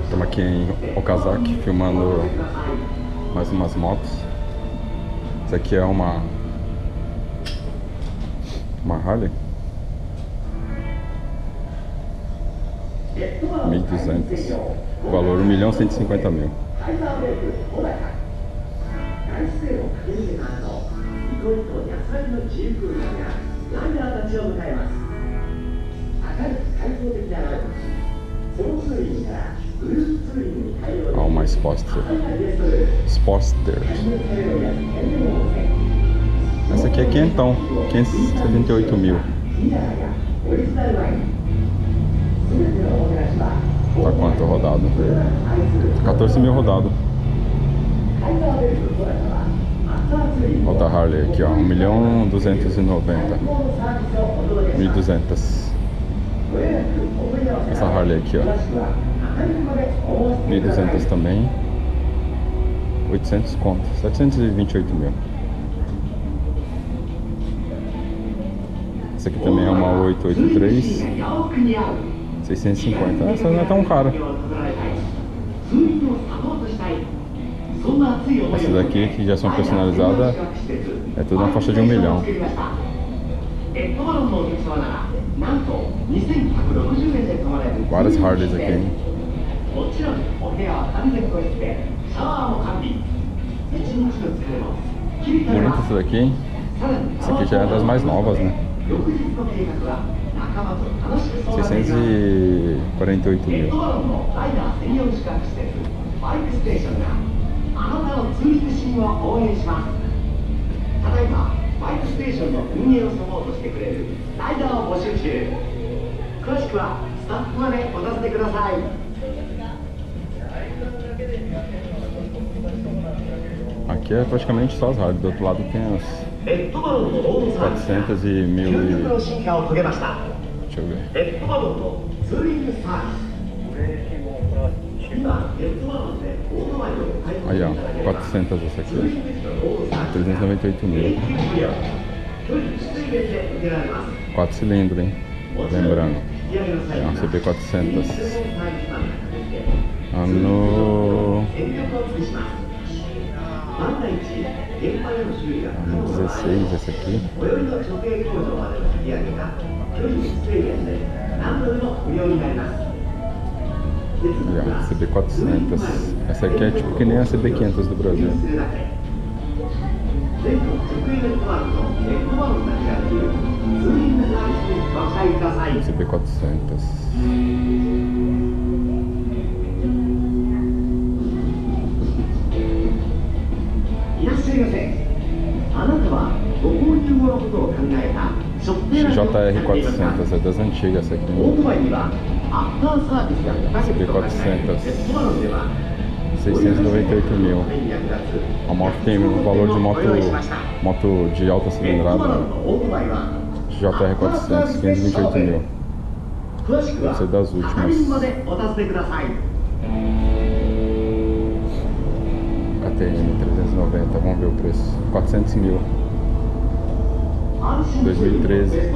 Estamos aqui em Okazaki filmando mais umas motos. Essa aqui é uma Harley 1.200, valor 1.150.000. Ó, uma Sportster. Essa aqui é quentão, 578.000. Tá quanto rodado? 14.000 rodado. Outra Harley aqui, ó, 1.290.000. 1.200. Essa Harley aqui, ó, 1.200 também. 800 conto, 728.000. Essa aqui também é uma 883, 650. Essa não é tão cara. Essas daqui, que já são personalizadas, é tudo na faixa de 1 milhão. Várias Harleys aqui, hein? Bonita essa daqui, hein? Essa aqui já é das mais novas, né? 648.000. Aqui é praticamente só as Harley, do outro lado tem as 400 e 1.000 e... Deixa eu ver. Aí, ó, 400 essa aqui, 398.000. 4 cilindros, hein? Lembrando, é uma CB 400. Ano 16, essa aqui. CB 400. Essa aqui é tipo que nem a CB 500 do Brasil. CB 400. JR 400, é das antigas essa aqui. CB 400, 698.000. A moto tem o valor de moto de alta cilindrada. JR 400, 528.000. Deve ser das últimas. KTM 390, vamos ver o preço. 400.000. 2013.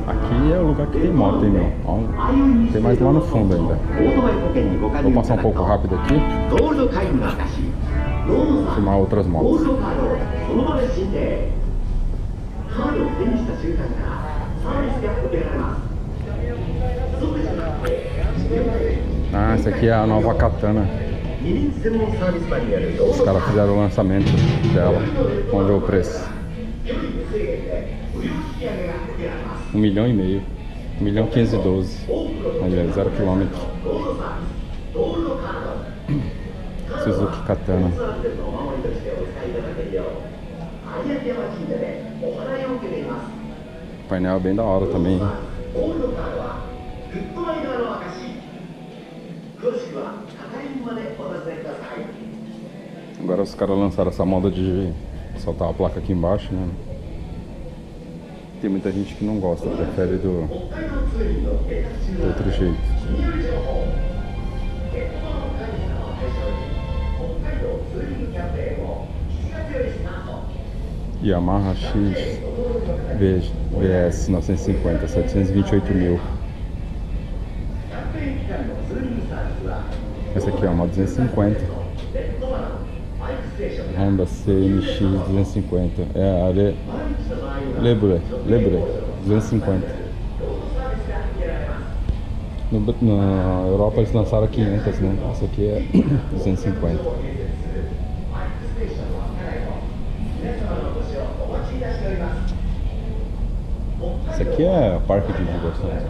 Aqui é o lugar que tem moto, hein, meu? Tem mais lá no fundo ainda. Vou passar um pouco rápido aqui. Filmar outras motos. Ah, essa aqui é a nova Katana. Os caras fizeram o lançamento dela. Vamos ver o preço. 1,5 milhão. 1.512.000. Olha, 0 km. Suzuki Katana. O painel é bem da hora também. Agora os caras lançaram essa moda de soltar a placa aqui embaixo, né? Tem muita gente que não gosta, prefere do outro jeito. Yamaha X VS 950, 728 mil. Essa aqui é uma 250. Honda CMX 250. É a Lebre 250. Na Europa eles lançaram 500, né? Essa aqui é 250. Esse aqui é parque de diversões.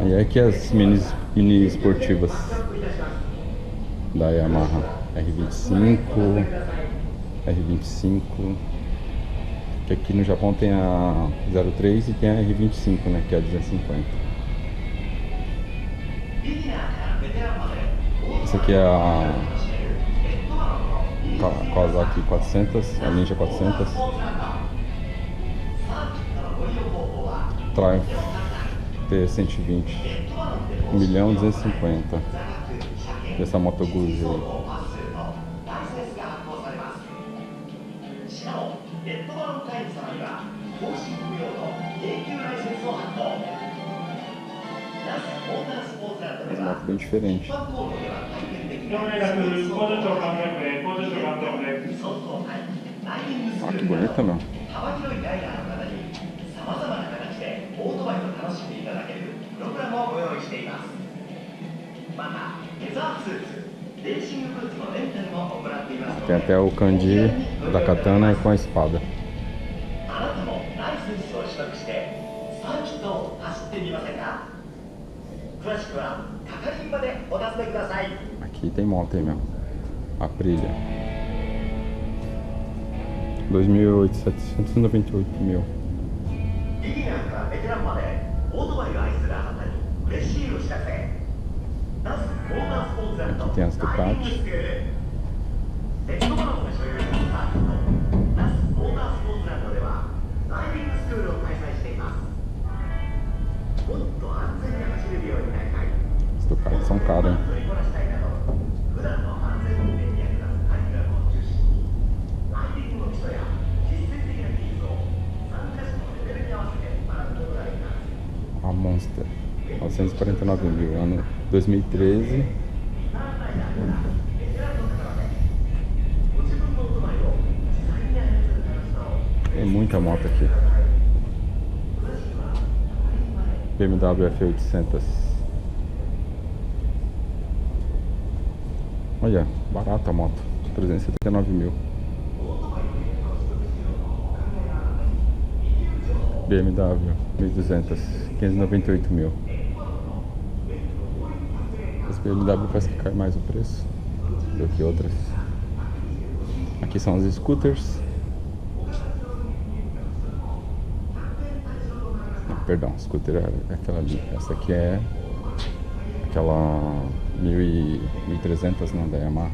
E aqui as mini esportivas da Yamaha R25, que aqui no Japão tem a 03 e tem a R25, né, que é a 250. Essa aqui é a Kawasaki 400, a Ninja 400. Triumph T120, 1.250.000. Essa Moto Guzzi aí. As motos bem diferentes. Ah, que bonita, meu. Tem até o kanji da katana com a espada. Aqui tem moto aí mesmo. Aprilia 2.798.000. Aqui tem as Ducati. As Ducati são caras, hein? A Monster 949.000, ano 2013. Tem muita moto aqui. BMW F800. Olha, barata a moto, 379.000. BMW 1200, 598.000. As BMW parece que cai mais o preço do que outras. Aqui são os scooters. Perdão, scooter é aquela ali. Essa aqui é aquela 1300, né, da Yamaha.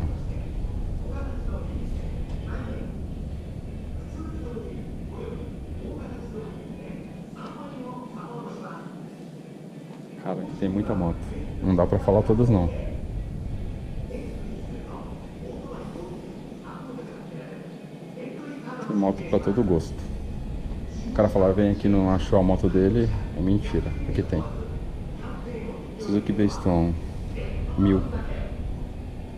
Cara, aqui tem muita moto. Não dá pra falar todas não. Tem moto pra todo gosto. O cara falar, vem aqui, não achou a moto dele, é mentira, aqui tem. Suzuki V-Stone 1000,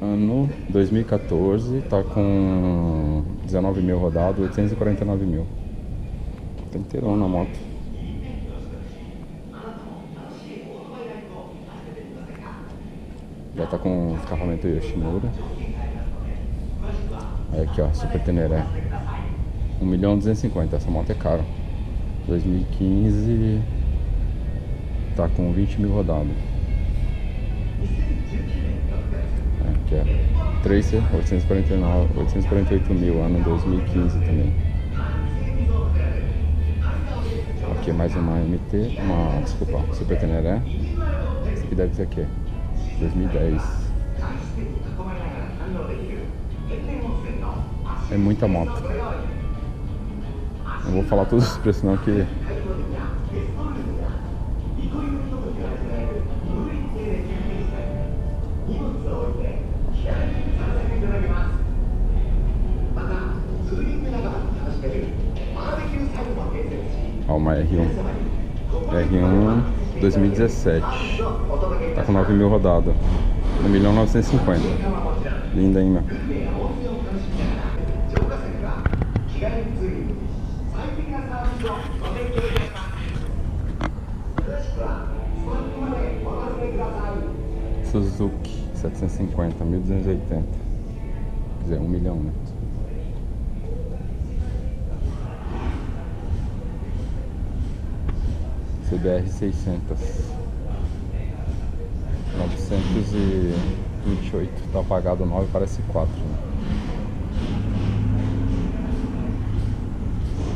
ano 2014, tá com 19.000 rodado, 849.000. Tá inteirão na moto. Já tá com escapamento Yoshimura. Aí aqui ó, Super Teneré 1.250.000, essa moto é cara. 2015, tá com 20.000 rodado. Aqui é Tracer 848.000, ano 2015 também. Aqui é mais uma MT, desculpa, Super Teneré. Esse aqui deve ser aqui, 2010. É muita moto. Não vou falar todos os preços não, que Ó, uma R1 2017, tá com 9 mil rodadas, 1.950.000. Linda, hein, meu? Suzuki 750, 1.280. Quer dizer, 1 milhão, né? CBR 600, 928, tá apagado 9, parece 4, né?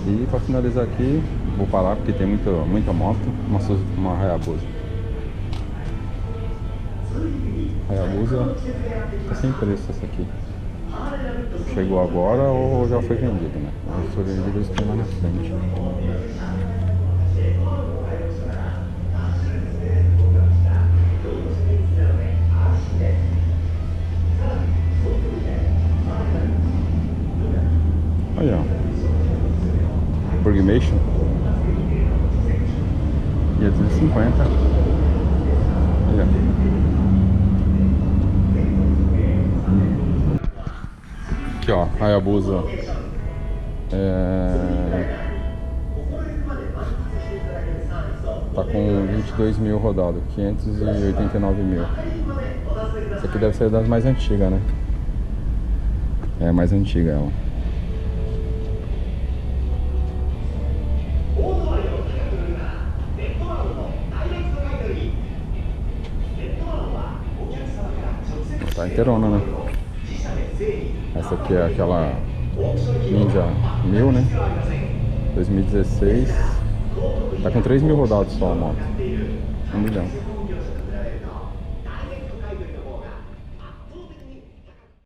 E para finalizar aqui, vou parar porque tem muita moto, uma Hayabusa. Hayabusa tá sem preço essa aqui. Chegou agora ou já foi vendida, né? Se for vendida, eles estão lá na frente. Olha, Burgmation e é 250. Olha. Aqui, ó, Hayabusa tá com 22 mil rodado, 589 mil. Essa aqui deve ser das mais antigas, né? É a mais antiga ela. Tá inteirona, né? Essa aqui é aquela Ninja 1000, né? 2016. Tá com 3 mil rodados só a moto. 1 milhão.